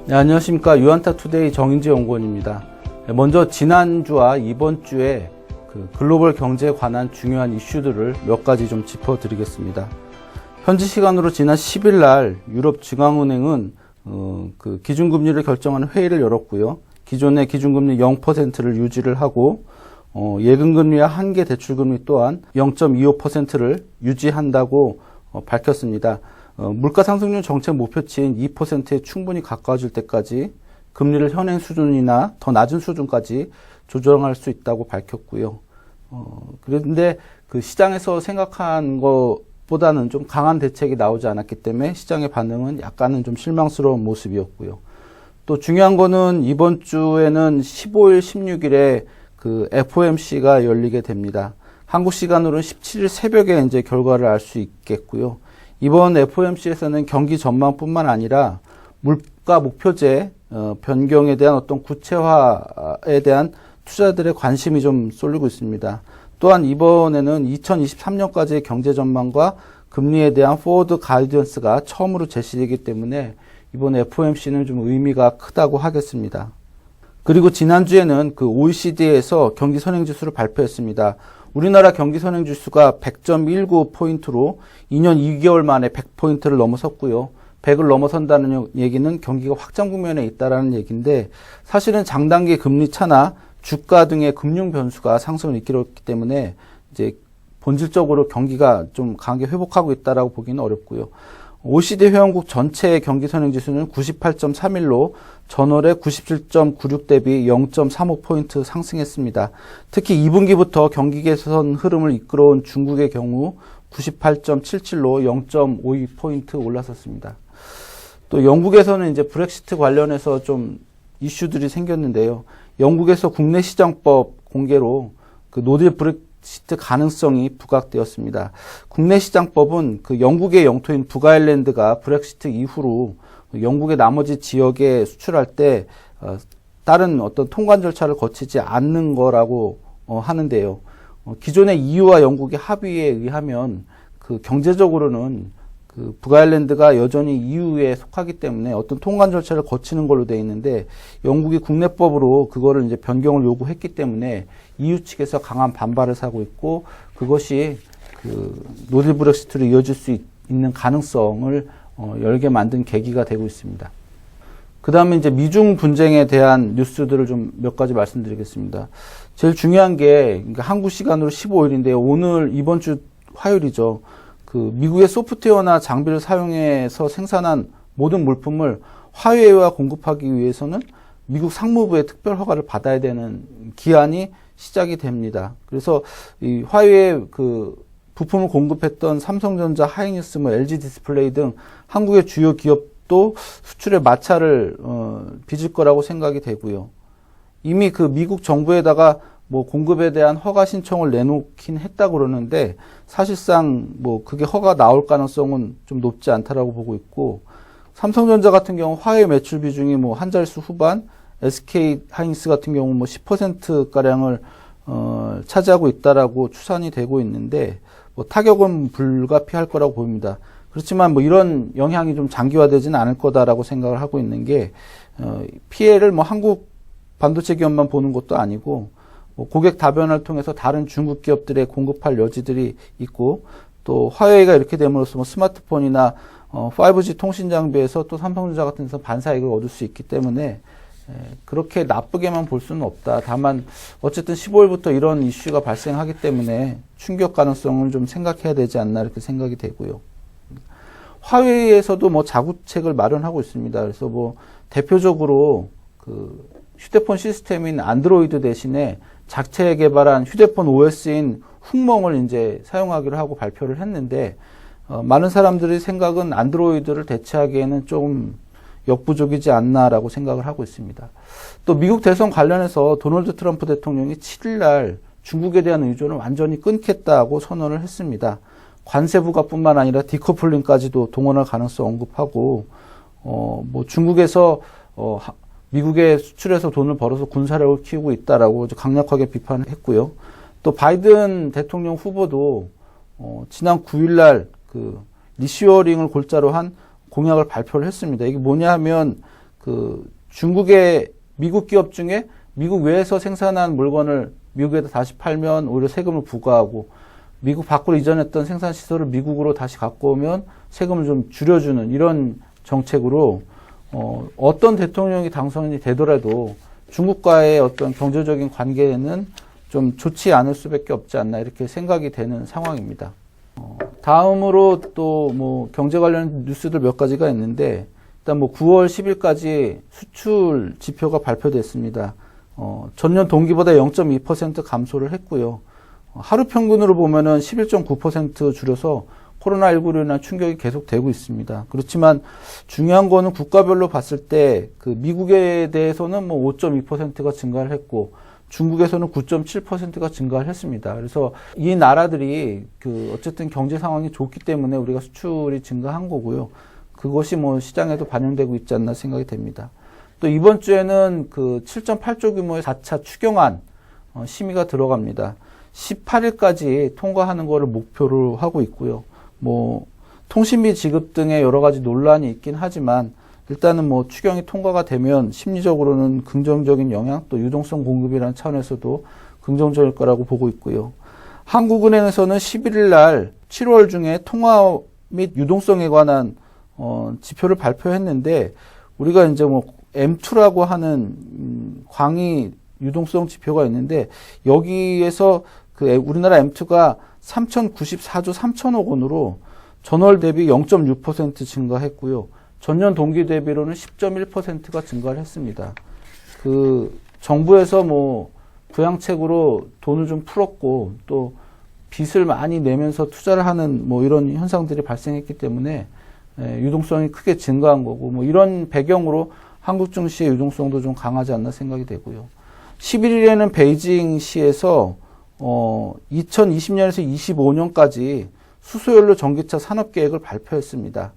네, 안녕하십니까. 유한타투데이 정인재 연구원입니다. 먼저 지난주와 이번 주에 글로벌 경제에 관한 중요한 이슈들을 몇 가지 좀 짚어드리겠습니다. 현지 시간으로 지난 10일 날 유럽 중앙은행은 기준금리를 결정하는 회의를 열었고요. 기존의 기준금리 0%를 유지를 하고 예금금리와 한계 대출금리 또한 0.25%를 유지한다고 밝혔습니다. 물가 상승률 정책 목표치인 2%에 충분히 가까워질 때까지 금리를 현행 수준이나 더 낮은 수준까지 조정할 수 있다고 밝혔고요. 그런데 시장에서 생각한 것보다는 좀 강한 대책이 나오지 않았기 때문에 시장의 반응은 약간은 좀 실망스러운 모습이었고요. 또 중요한 거는 이번 주에는 15일, 16일에 FOMC가 열리게 됩니다. 한국 시간으로는 17일 새벽에 이제 결과를 알 수 있겠고요. 이번 FOMC에서는 경기 전망뿐만 아니라 물가 목표제 변경에 대한 어떤 구체화에 대한 투자들의 관심이 좀 쏠리고 있습니다. 또한 이번에는 2023년까지의 경제 전망과 금리에 대한 포워드 가이던스가 처음으로 제시되기 때문에 이번 FOMC는 좀 의미가 크다고 하겠습니다. 그리고 지난주에는 OECD에서 경기 선행지수를 발표했습니다. 우리나라 경기 선행지수가 100.19포인트로 2년 2개월 만에 100포인트를 넘어섰고요. 100을 넘어선다는 얘기는 경기가 확장 국면에 있다라는 얘기인데 사실은 장단기 금리 차나 주가 등의 금융 변수가 상승을 이끌었기 때문에 이제 본질적으로 경기가 좀 강하게 회복하고 있다라고 보기는 어렵고요. OECD 회원국 전체의 경기 선행지수는 98.31로 전월에 97.96 대비 0.35포인트 상승했습니다. 특히 2분기부터 경기 개선 흐름을 이끌어온 중국의 경우 98.77로 0.52포인트 올라섰습니다. 또 영국에서는 이제 브렉시트 관련해서 좀 이슈들이 생겼는데요. 영국에서 국내 시장법 공개로 노딜 브렉시트 가능성이 부각되었습니다. 국내 시장법은 영국의 영토인 북아일랜드가 브렉시트 이후로 영국의 나머지 지역에 수출할 때 다른 어떤 통관 절차를 거치지 않는 거라고 하는데요. 기존의 EU와 영국의 합의에 의하면 경제적으로는 북아일랜드가 여전히 EU에 속하기 때문에 어떤 통관 절차를 거치는 걸로 되어 있는데 영국이 국내법으로 그거를 이제 변경을 요구했기 때문에 EU 측에서 강한 반발을 사고 있고 그것이 노딜 브렉시트로 이어질 수 있는 가능성을 열게 만든 계기가 되고 있습니다. 그 다음에 이제 미중 분쟁에 대한 뉴스들을 좀 몇 가지 말씀드리겠습니다. 제일 중요한 게 한국 시간으로 15일인데요. 이번 주 화요일이죠. 미국의 소프트웨어나 장비를 사용해서 생산한 모든 물품을 화웨이와 공급하기 위해서는 미국 상무부의 특별 허가를 받아야 되는 기한이 시작이 됩니다. 그래서 이 화웨이 부품을 공급했던 삼성전자, 하이닉스, LG 디스플레이 등 한국의 주요 기업도 수출에 마찰을 빚을 거라고 생각이 되고요. 이미 미국 정부에다가 공급에 대한 허가 신청을 내놓긴 했다고 그러는데 사실상 그게 허가 나올 가능성은 좀 높지 않다라고 보고 있고 삼성전자 같은 경우 화웨이 매출 비중이 한 자릿수 후반, SK 하이닉스 같은 경우 10%가량을 차지하고 있다라고 추산이 되고 있는데 타격은 불가피할 거라고 보입니다. 그렇지만 이런 영향이 좀 장기화되지는 않을 거다라고 생각을 하고 있는 게 피해를 한국 반도체 기업만 보는 것도 아니고 고객 다변화를 통해서 다른 중국 기업들에 공급할 여지들이 있고 또 화웨이가 이렇게 됨으로써 스마트폰이나 5G 통신 장비에서 또 삼성전자 같은 데서 반사이익을 얻을 수 있기 때문에 그렇게 나쁘게만 볼 수는 없다. 다만 어쨌든 15일부터 이런 이슈가 발생하기 때문에 충격 가능성을 좀 생각해야 되지 않나 이렇게 생각이 되고요. 화웨이에서도 자구책을 마련하고 있습니다. 그래서 대표적으로 휴대폰 시스템인 안드로이드 대신에 자체 개발한 휴대폰 OS인 훅멍을 이제 사용하기로 하고 발표를 했는데 많은 사람들의 생각은 안드로이드를 대체하기에는 좀 역부족이지 않나라고 생각을 하고 있습니다. 또 미국 대선 관련해서 도널드 트럼프 대통령이 7일 날 중국에 대한 의존을 완전히 끊겠다고 선언을 했습니다. 관세 부과뿐만 아니라 디커플링까지도 동원할 가능성 언급하고 중국에서 미국에 수출해서 돈을 벌어서 군사력을 키우고 있다라고 강력하게 비판을 했고요. 또 바이든 대통령 후보도 지난 9일날 리시어링을 골자로 한 공약을 발표를 했습니다. 이게 뭐냐 하면 중국의 미국 기업 중에 미국 외에서 생산한 물건을 미국에다 다시 팔면 오히려 세금을 부과하고 미국 밖으로 이전했던 생산 시설을 미국으로 다시 갖고 오면 세금을 좀 줄여주는 이런 정책으로 어떤 대통령이 당선이 되더라도 중국과의 어떤 경제적인 관계는 좀 좋지 않을 수밖에 없지 않나 이렇게 생각이 되는 상황입니다. 다음으로 또 뭐 경제 관련 뉴스들 몇 가지가 있는데 일단 뭐 9월 10일까지 수출 지표가 발표됐습니다. 전년 동기보다 0.2% 감소를 했고요. 하루 평균으로 보면은 11.9% 줄여서 코로나19로 인한 충격이 계속되고 있습니다. 그렇지만 중요한 거는 국가별로 봤을 때 미국에 대해서는 뭐 5.2%가 증가를 했고 중국에서는 9.7%가 증가를 했습니다. 그래서 이 나라들이 어쨌든 경제 상황이 좋기 때문에 우리가 수출이 증가한 거고요. 그것이 뭐 시장에도 반영되고 있지 않나 생각이 됩니다. 또 이번 주에는 7.8조 규모의 4차 추경안 심의가 들어갑니다. 18일까지 통과하는 것을 목표로 하고 있고요. 뭐 통신비 지급 등의 여러 가지 논란이 있긴 하지만 일단은 뭐 추경이 통과가 되면 심리적으로는 긍정적인 영향 또 유동성 공급이라는 차원에서도 긍정적일 거라고 보고 있고요. 한국은행에서는 11일 날 7월 중에 통화 및 유동성에 관한 지표를 발표했는데 우리가 이제 뭐 M2라고 하는 광의 유동성 지표가 있는데 여기에서 우리나라 M2가 3,094조 3천억 원으로 전월 대비 0.6% 증가했고요. 전년 동기 대비로는 10.1%가 증가를 했습니다. 정부에서 뭐 부양책으로 돈을 좀 풀었고 또 빚을 많이 내면서 투자를 하는 뭐 이런 현상들이 발생했기 때문에 유동성이 크게 증가한 거고 뭐 이런 배경으로 한국 증시의 유동성도 좀 강하지 않나 생각이 되고요. 11일에는 베이징시에서 2020년에서 25년까지 수소연료 전기차 산업계획을 발표했습니다.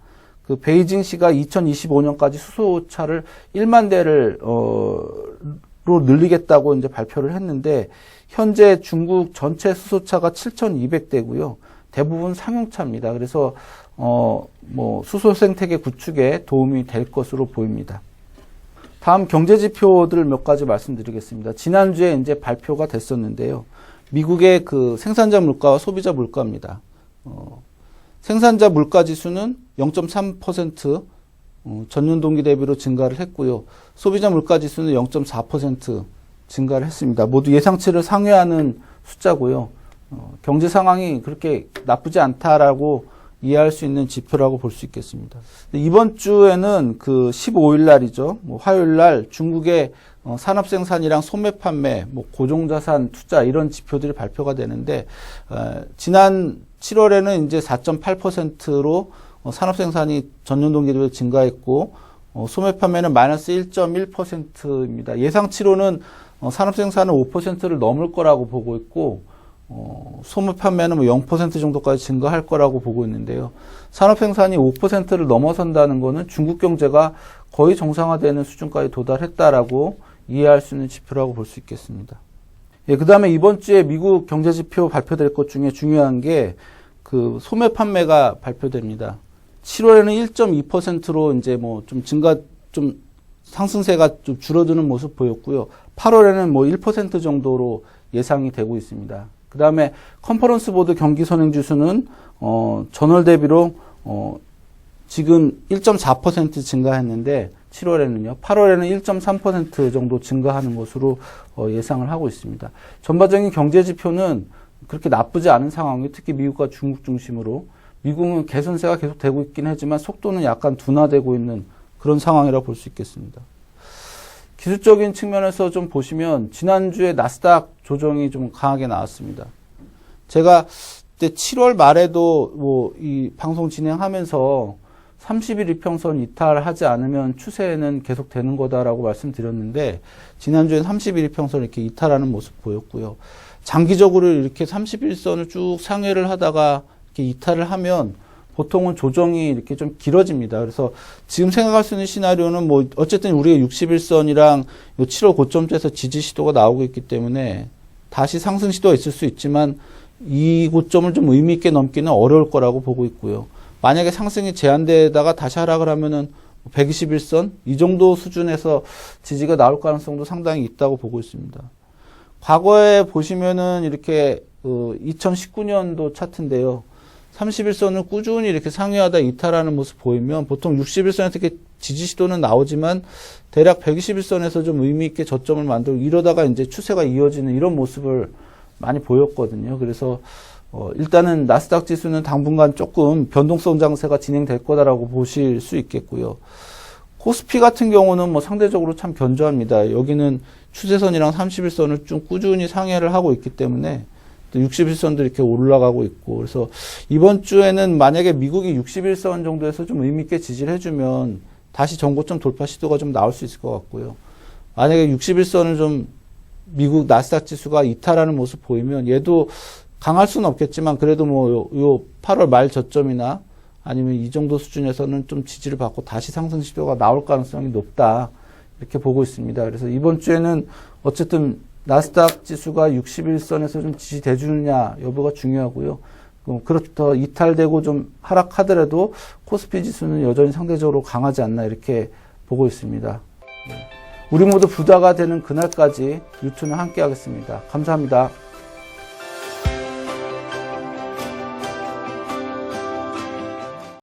베이징시가 2025년까지 수소차를 1만 대를 로 늘리겠다고 이제 발표를 했는데 현재 중국 전체 수소차가 7,200대고요. 대부분 상용차입니다. 그래서 뭐 수소 생태계 구축에 도움이 될 것으로 보입니다. 다음 경제 지표들 몇 가지 말씀드리겠습니다. 지난주에 이제 발표가 됐었는데요. 미국의 생산자 물가와 소비자 물가입니다. 생산자 물가 지수는 0.3% 전년 동기 대비로 증가를 했고요. 소비자 물가 지수는 0.4% 증가를 했습니다. 모두 예상치를 상회하는 숫자고요. 경제 상황이 그렇게 나쁘지 않다라고 이해할 수 있는 지표라고 볼 수 있겠습니다. 이번 주에는 15일 날이죠. 화요일 날 중국의 산업 생산이랑 소매 판매, 고정자산 투자 이런 지표들이 발표가 되는데 지난 7월에는 이제 4.8%로 산업 생산이 전년 동기 대비 증가했고 소매 판매는 마이너스 1.1%입니다. 예상치로는 산업 생산은 5%를 넘을 거라고 보고 있고 소매 판매는 0% 정도까지 증가할 거라고 보고 있는데요. 산업 생산이 5%를 넘어선다는 것은 중국 경제가 거의 정상화되는 수준까지 도달했다라고 이해할 수 있는 지표라고 볼 수 있겠습니다. 예, 그다음에 이번 주에 미국 경제 지표 발표될 것 중에 중요한 게 소매 판매가 발표됩니다. 7월에는 1.2%로 이제 좀 상승세가 좀 줄어드는 모습 보였고요. 8월에는 1% 정도로 예상이 되고 있습니다. 그 다음에 컨퍼런스 보드 경기 선행 지수는 전월 대비로 지금 1.4% 증가했는데 7월에는요. 8월에는 1.3% 정도 증가하는 것으로 예상을 하고 있습니다. 전반적인 경제 지표는 그렇게 나쁘지 않은 상황이 특히 미국과 중국 중심으로 미국은 개선세가 계속 되고 있긴 하지만 속도는 약간 둔화되고 있는 그런 상황이라고 볼 수 있겠습니다. 기술적인 측면에서 좀 보시면 지난주에 나스닥 조정이 좀 강하게 나왔습니다. 제가 그때 7월 말에도 이 방송 진행하면서 30일 이평선 이탈하지 않으면 추세는 계속 되는 거다라고 말씀드렸는데 지난주엔 30일 이평선 이렇게 이탈하는 모습 보였고요. 장기적으로 이렇게 31선을 쭉 상회를 하다가 이렇게 이탈을 하면 보통은 조정이 이렇게 좀 길어집니다. 그래서 지금 생각할 수 있는 시나리오는 어쨌든 우리가 61선이랑 7월 고점대에서 지지 시도가 나오고 있기 때문에 다시 상승 시도가 있을 수 있지만 이 고점을 좀 의미 있게 넘기는 어려울 거라고 보고 있고요. 만약에 상승이 제한되다가 다시 하락을 하면은 121선 이 정도 수준에서 지지가 나올 가능성도 상당히 있다고 보고 있습니다. 과거에 보시면은 이렇게 2019년도 차트인데요. 31선을 꾸준히 이렇게 상회하다 이탈하는 모습 보이면 보통 61선에서 이렇게 지지 시도는 나오지만 대략 121선에서 좀 의미 있게 저점을 만들고 이러다가 이제 추세가 이어지는 이런 모습을 많이 보였거든요. 그래서 일단은 나스닥 지수는 당분간 조금 변동성 장세가 진행될 거다라고 보실 수 있겠고요. 코스피 같은 경우는 뭐 상대적으로 참 견조합니다. 여기는 추세선이랑 31선을 좀 꾸준히 상회를 하고 있기 때문에 또 61선도 이렇게 올라가고 있고, 그래서 이번 주에는 만약에 미국이 61선 정도에서 좀 의미 있게 지지를 해주면 다시 전고점 돌파 시도가 좀 나올 수 있을 것 같고요. 만약에 61선을 좀 미국 나스닥 지수가 이탈하는 모습 보이면 얘도 강할 수는 없겠지만 그래도 뭐 요 8월 말 저점이나 아니면 이 정도 수준에서는 좀 지지를 받고 다시 상승 시도가 나올 가능성이 높다, 이렇게 보고 있습니다. 그래서 이번 주에는 어쨌든 나스닥 지수가 61선에서 좀 지지돼 주느냐 여부가 중요하고요. 그렇다 이탈되고 좀 하락하더라도 코스피 지수는 여전히 상대적으로 강하지 않나, 이렇게 보고 있습니다. 우리 모두 부자가 되는 그날까지 유튜는 함께 하겠습니다. 감사합니다.